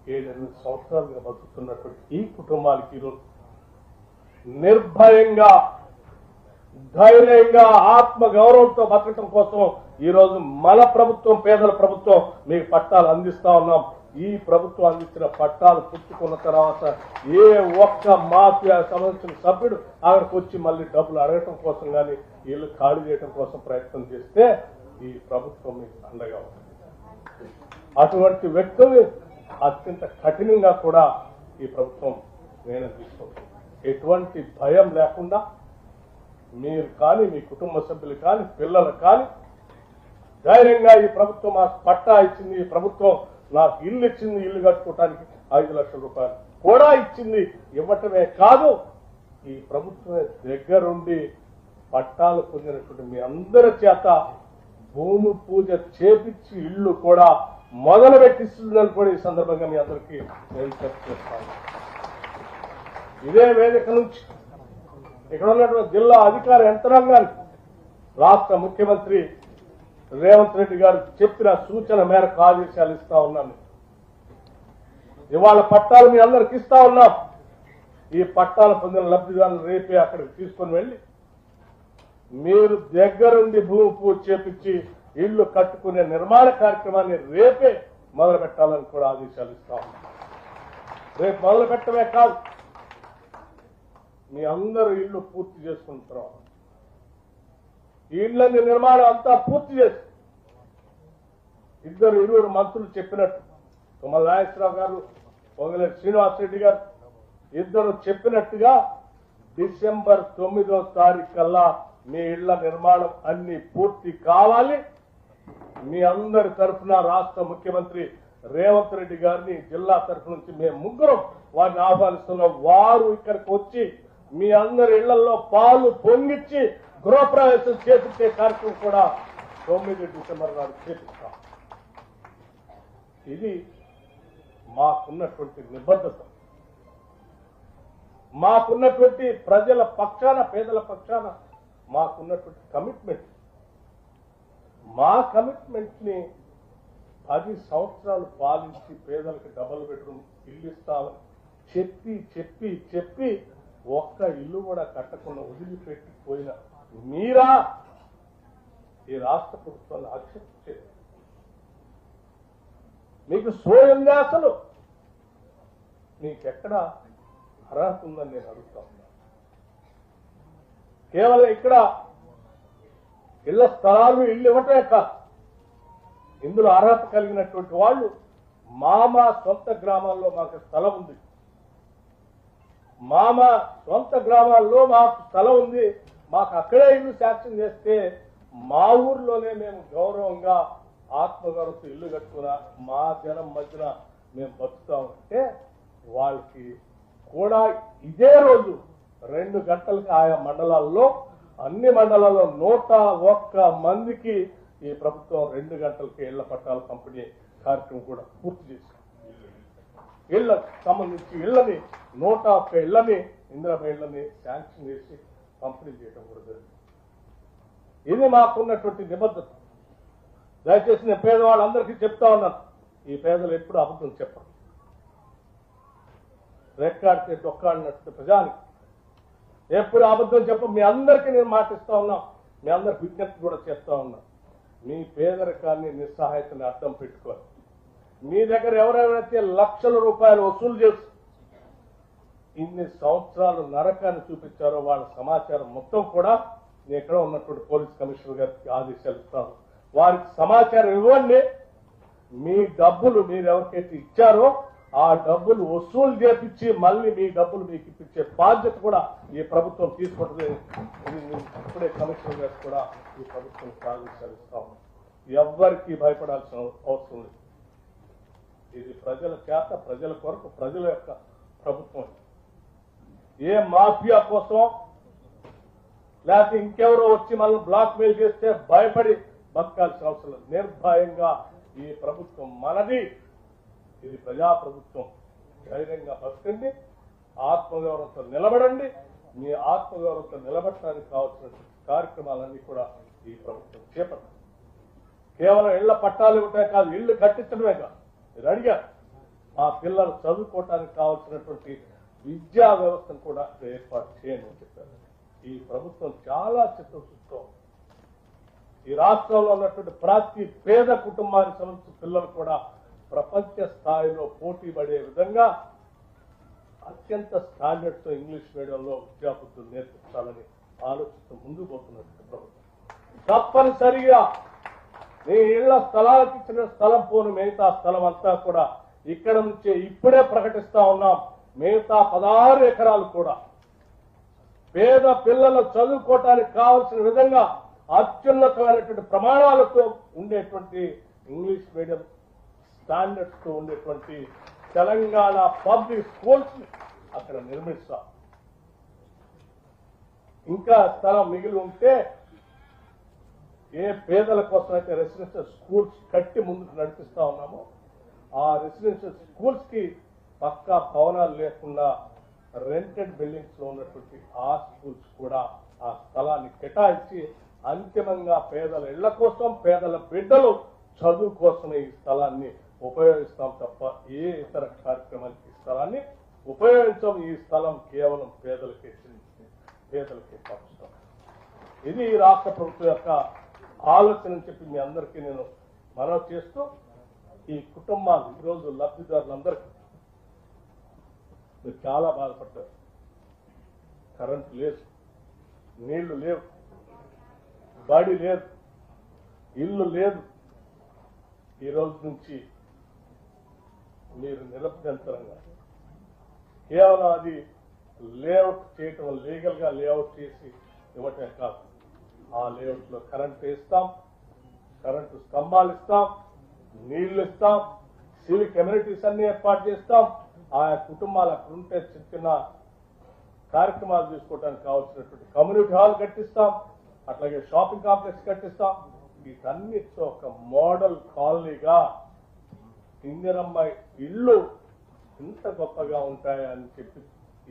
7-8 సంవత్సరాలుగా బతుకుతున్నటువంటి ఈ కుటుంబాలకి ఈరోజు నిర్భయంగా ధైర్యంగా ఆత్మ గౌరవంతో బతకటం కోసం ఈరోజు మన ప్రభుత్వం పేదల ప్రభుత్వం మీకు పట్టాలు అందిస్తా ఉన్నాం. ఈ ప్రభుత్వం అందించిన పట్టాలు పుచ్చుకున్న తర్వాత ఏ ఒక్క మాఫియా సంబంధించిన సభ్యుడు అక్కడికి వచ్చి మళ్ళీ డబ్బులు అడగటం కోసం కానీ ఇల్లు ఖాళీ చేయడం కోసం ప్రయత్నం చేస్తే ఈ ప్రభుత్వం మీకు అండగా ఉంటుంది. అటువంటి వ్యక్తుల్ని అత్యంత కఠినంగా కూడా ఈ ప్రభుత్వం నిర్ణయం తీసుకుంటుంది. ఎటువంటి భయం లేకుండా మీరు కానీ మీ కుటుంబ సభ్యులు కానీ పిల్లలు కానీ ధైర్యంగా ఈ ప్రభుత్వం మాకు పట్టా ఇచ్చింది, ఈ ప్రభుత్వం నాకు ఇల్లు ఇచ్చింది, ఇల్లు కట్టుకోవడానికి 5 లక్షల రూపాయలు కూడా ఇచ్చింది, ఇవ్వటమే కాదు ఈ ప్రభుత్వం దగ్గరుండి పట్టాలు పొందినటువంటి మీ అందరి చేత భూమి పూజ చేపించి ఇల్లు కూడా మొదలు పెట్టిస్తుందని కూడా ఈ సందర్భంగా మీ అందరికీ నేను చెప్తాను. ఇదే వేదిక నుంచి ఇక్కడ ఉన్నటువంటి జిల్లా అధికార యంత్రాంగానికి రాష్ట్ర ముఖ్యమంత్రి రేవంత్ రెడ్డి గారు చెప్పిన సూచన మేరకు ఆదేశాలు ఇస్తా ఉన్నాను. ఇవాళ పట్టాలు మీ అందరికి ఇస్తా ఉన్నాం. ఈ పట్టాలు పొందిన లబ్ధిదారులు రేపే అక్కడికి తీసుకొని వెళ్ళి మీరు దగ్గరుండి భూమి పూజ చేపించి ఇళ్లు కట్టుకునే నిర్మాణ కార్యక్రమాన్ని రేపే మొదలు పెట్టాలని కూడా ఆదేశాలు ఇస్తా ఉన్నాం. రేపు మొదలు పెట్టడమే కాదు, మీ అందరూ ఇళ్లు పూర్తి చేసుకుంటున్నాం. ఈ ఇళ్లని నిర్మాణం అంతా పూర్తి చేసి 2 మంత్రులు చెప్పినట్టు తుమ్మల నాగేశ్వరరావు గారు, పొంగులేటి శ్రీనివాసరెడ్డి గారు ఇద్దరు చెప్పినట్టుగా డిసెంబర్ 9వ తారీఖు కల్లా మీ ఇళ్ల నిర్మాణం అన్ని పూర్తి కావాలి. మీ అందరి తరఫున రాష్ట్ర ముఖ్యమంత్రి రేవంత్ రెడ్డి గారిని జిల్లా తరఫు నుంచి మేము ముగ్గురం వారిని ఆహ్వానిస్తున్నాం. వారు ఇక్కడికి వచ్చి మీ అందరి ఇళ్లలో పాలు పొంగిచ్చి గృహప్రవేశం చేపించే కార్యక్రమం కూడా 9 డిసెంబర్ నాడు చేపిస్తాం. ఇది మాకున్నటువంటి నిబద్ధత, మాకున్నటువంటి ప్రజల పక్షాన పేదల పక్షాన మాకున్నటువంటి కమిట్మెంట్. మా కమిట్మెంట్ ని 10 సంవత్సరాలు పాలించి పేదలకు డబుల్ బెడ్రూమ్ ఇల్లు ఇస్తామని చెప్పి చెప్పి చెప్పి ఒక్క ఇల్లు కూడా కట్టకుండా వదిలిపెట్టిపోయిన మీరా ఈ రాష్ట్ర ప్రభుత్వాన్ని ఆక్షేపించేది? మీకు స్వయంగా అసలు నీకెక్కడ అర్హత ఉందని నేను అడుగుతా ఉన్నా. కేవలం ఇక్కడ ఇళ్ల స్థలాలు ఇల్లు ఇవ్వటమే కాదు, ఇందులో అర్హత కలిగినటువంటి వాళ్ళు మా సొంత గ్రామాల్లో మాకు స్థలం ఉంది, మా సొంత గ్రామాల్లో మాకు స్థలం ఉంది, మాకు అక్కడే ఇల్లు శాంక్షన్ చేస్తే మా ఊర్లోనే మేము గౌరవంగా ఆత్మగౌరవంతో ఇల్లు కట్టుకున్నా మా జనం మధ్యన మేము బతుకుతామంటే వాళ్ళకి కూడా ఇదే రోజు 2 గంటలకి ఆయా మండలాల్లో అన్ని మండలాల్లో 101 మందికి ఈ ప్రభుత్వం 2 గంటలకి ఇళ్ల పట్టాల పంపిణీ కార్యక్రమం కూడా పూర్తి చేసింది. ఇళ్లకు సంబంధించి ఇళ్లని 101 ఇళ్లని ఇందిరమ్మ ఇళ్లని శాంక్షన్ చేసి పంపిణీ చేయడం కూడా జరిగింది. ఇది మాకున్నటువంటి నిబద్ధత. దయచేసి నేను పేదవాళ్ళందరికీ చెప్తా ఉన్నాను, ఈ పేదలు ఎప్పుడు అబద్ధం చెప్పరు. రెక్కాడితే డొక్కాడినట్టు ప్రజానికి ఎప్పుడు అబద్ధం చెప్ప. మీ అందరికీ నేను మాటిస్తా ఉన్నా, మీ అందరికి విజ్ఞప్తి కూడా చేస్తా ఉన్నా. మీ పేదరికాన్ని నిస్సహాయతని అర్థం పెట్టుకోవాలి. మీ దగ్గర ఎవరెవరైతే లక్షల రూపాయలు వసూలు చేసి ఇన్ని సంవత్సరాలు నరకాన్ని చూపించారో వాళ్ళ సమాచారం మొత్తం కూడా నేను ఎక్కడ ఉన్నటువంటి పోలీస్ కమిషనర్ గారికి ఆదేశాలు ఇస్తాను. వారికి సమాచారం ఇవ్వండి. మీ డబ్బులు మీరు ఎవరికైతే ఇచ్చారో ఆ డబ్బులు వసూలు చేపించి మళ్ళీ మీ డబ్బులు మీకు ఇప్పించే బాధ్యత కూడా ఈ ప్రభుత్వం తీసుకుంటుంది. ఇప్పుడే కమిషనర్ గారు కూడా ఈ ప్రభుత్వం ఆదేశాలు ఇస్తాము. ఎవ్వరికి భయపడాల్సిన అవసరం లేదు. ఇది ప్రజల చేత, ప్రజల కొరకు, ప్రజల యొక్క ప్రభుత్వం. ఏ మాఫియా కోసం లేకపోతే ఇంకెవరో వచ్చి మనం బ్లాక్ మెయిల్ చేస్తే భయపడి బతకాల్సిన అవసరం లేదు. నిర్భయంగా ఈ ప్రభుత్వం మనది, ఇది ప్రజా ప్రభుత్వం. ధైర్యంగా బతకండి, ఆత్మగౌరవంతో నిలబడండి. మీ ఆత్మగౌరవంతో నిలబడటానికి కావాల్సిన కార్యక్రమాలన్నీ కూడా ఈ ప్రభుత్వం చేపట్టింది. కేవలం ఇళ్ల పట్టాలు ఇవ్వటమే కాదు, ఇళ్లు కట్టించడమే కాదు. మీరు అడిగారు ఆ పిల్లలు చదువుకోవటానికి కావాల్సినటువంటి విద్యా వ్యవస్థను కూడా ఏర్పాటు చేయండి అని చెప్పారు. ఈ ప్రభుత్వం చాలా చిత్తశుద్ధితో ఈ రాష్ట్రంలో ఉన్నటువంటి ప్రతి పేద కుటుంబానికి సంబంధించిన పిల్లలు కూడా ప్రపంచ స్థాయిలో పోటీ పడే విధంగా అత్యంత స్టాండర్డ్స్ ఇంగ్లీష్ మీడియంలో విద్యాబుద్ధులు నేర్పించాలని ఆలోచిస్తూ ముందుకు పోతున్నటువంటి ప్రభుత్వం తప్పనిసరిగా నీ ఇళ్ల స్థలాలకు ఇచ్చిన స్థలం పోను మిగతా స్థలం అంతా కూడా ఇక్కడ నుంచే ఇప్పుడే ప్రకటిస్తా ఉన్నాం. మిగతా 16 ఎకరాలు కూడా పేద పిల్లలు చదువుకోవటానికి కావలసిన విధంగా అత్యున్నతమైనటువంటి ప్రమాణాలతో ఉండేటువంటి ఇంగ్లీష్ మీడియం స్టాండర్డ్స్ తో ఉండేటువంటి తెలంగాణ పబ్లిక్ స్కూల్స్ అక్కడ నిర్మిస్తాం. ఇంకా స్థలం మిగిలి ఉంటే ఏ పేదల కోసం అయితే రెసిడెన్షియల్ స్కూల్స్ కట్టి ముందుకు నడిపిస్తా ఉన్నామో ఆ రెసిడెన్షియల్ స్కూల్స్ కి పక్కా భవనాలు లేకుండా రెంటెడ్ బిల్డింగ్స్ లో ఉన్నటువంటి ఆ స్కూల్స్ కూడా ఆ స్థలాన్ని కేటాయించి అంతిమంగా పేదల ఇళ్ల కోసం పేదల బిడ్డలు చదువు కోసమే ఈ స్థలాన్ని ఉపయోగిస్తాం తప్ప ఏ ఇతర కార్యక్రమానికి ఈ స్థలాన్ని ఉపయోగించాం. ఈ స్థలం కేవలం పేదలకే పంచుతాం. ఇది ఈ రాష్ట్ర ప్రభుత్వం యొక్క ఆలోచన అని చెప్పి మీ అందరికీ నేను మనవి చేస్తూ ఈ కుటుంబాలు ఈరోజు లబ్ధిదారులందరికీ మీరు చాలా బాధపడ్డారు. కరెంటు లేదు, నీళ్లు లేవు, బడి లేదు, ఇల్లు లేదు. ఈ రోజు నుంచి మీరు నిరభ్యంతరంగా కేవలం అది లేఅవుట్ చేయటం లీగల్ గా లేఅవుట్ చేసి ఇవ్వటమే కాదు, ఆ లేఅవుట్ లో కరెంటు ఇస్తాం, కరెంటు స్తంభాలు ఇస్తాం, నీళ్లు ఇస్తాం, సివిక్ కమ్యూనిటీస్ అన్ని ఏర్పాటు చేస్తాం. ఆయా కుటుంబాలు అక్కడ ఉంటే చిన్న చిన్న కార్యక్రమాలు తీసుకోవడానికి కావాల్సినటువంటి కమ్యూనిటీ హాల్ కట్టిస్తాం, అట్లాగే షాపింగ్ కాంప్లెక్స్ కట్టిస్తాం. వీటన్నిటితో ఒక మోడల్ కాలనీగా ఇందిరమ్మ ఇళ్ళు ఇంత గొప్పగా ఉంటాయా అని చెప్పి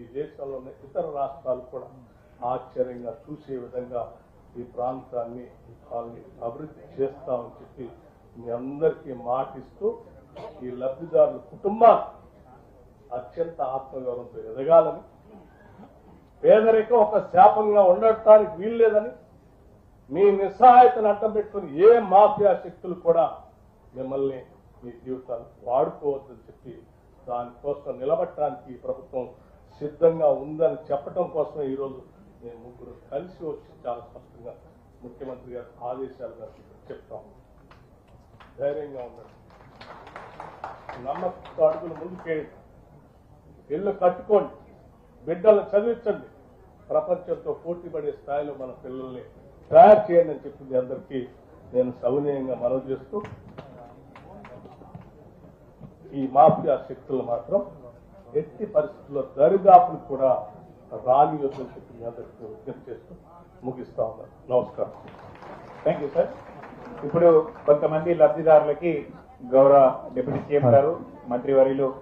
ఈ దేశంలోని ఇతర రాష్ట్రాలు కూడా ఆశ్చర్యంగా చూసే విధంగా ఈ ప్రాంతాన్ని ఈ కాలనీ అభివృద్ధి చేస్తామని చెప్పి మీ అందరికీ మాటిస్తూ ఈ లబ్ధిదారుల కుటుంబాలు అత్యంత ఆత్మగౌరవంతో ఎదగాలని, పేదరికం ఒక శాపంగా ఉండటానికి వీల్లేదని, మీ నిస్సహాయతను అడ్డం పెట్టుకుని ఏ మాఫియా శక్తులు కూడా మిమ్మల్ని మీ జీవితాలు వాడుకోవద్దని చెప్పి దానికోసం నిలబట్టడానికి ఈ ప్రభుత్వం సిద్ధంగా ఉందని చెప్పడం కోసమే ఈరోజు మేము ముగ్గురు కలిసి వచ్చి చాలా స్పష్టంగా ముఖ్యమంత్రి గారి ఆదేశాలుగా చెప్తాం. ధైర్యంగా ఉండండి, నమ్మకంతో అడుగులు ముందుకేయండి, ఇల్లు కట్టుకోండి, బిడ్డలను చదివించండి, ప్రపంచంతో పోటీ పడే స్థాయిలో మన పిల్లల్ని తయారు చేయండి అని చెప్పింది అందరికీ నేను సవినయంగా మనవి చేస్తూ ఈ మాఫియా శక్తులు మాత్రం ఎట్టి పరిస్థితుల్లో దరిదాపులు కూడా రానియొద్దని చెప్పి మీ అందరికీ విజ్ఞప్తి చేస్తూ ముగిస్తా ఉన్నాను. నమస్కారం. Thank you sir. ఇప్పుడు కొంతమంది లబ్ధిదారులకి గౌరవ డిప్యూటీ సీఎం గారు మంత్రివర్యులు